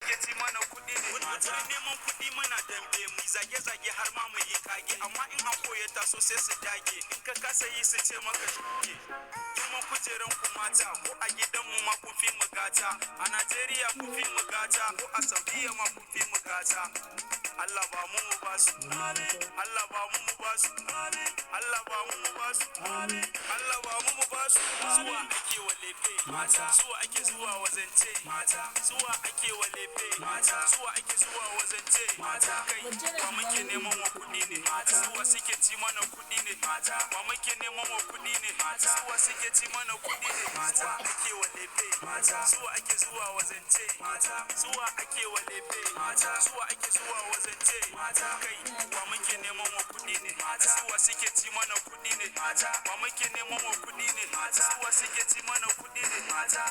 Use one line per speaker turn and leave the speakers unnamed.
suke ci mana kuɗi ne wurin neman kuɗi muna dambe mu zage-zage har ma mu yi kage amma in an koya taso sai su dage in ka kasa yi su ce maka shuke kuma kujeran ku mata ko a gidanmu ma kun fi mu gata a Najeriya kun fi mu gata ko a Saudiya ma kun fi mu gata Allah ba mu ba su Allah ba mu ba su Allah ba mu ba su Allah ba mu ba su zuwa ake wa lefe mata zuwa ake zuwa wazance mata zuwa ake wa lefe mata zuwa ake zuwa wazance mata kai ba muke neman wa kuɗi ne mata zuwa suke ci mana kuɗi ne mata ba muke neman wa kuɗi ne mata zuwa suke ci mana kuɗi ne mata ake wa lefe mata zuwa ake zuwa wazance mata zuwa ake wa lefe mata zuwa ake zuwa wazance mata kai ba muke neman wa kuɗi ne mata zuwa suke ci mana kuɗi ne mata ba muke neman wa kuɗi ne mata zuwa suke ci mana kuɗi ne mata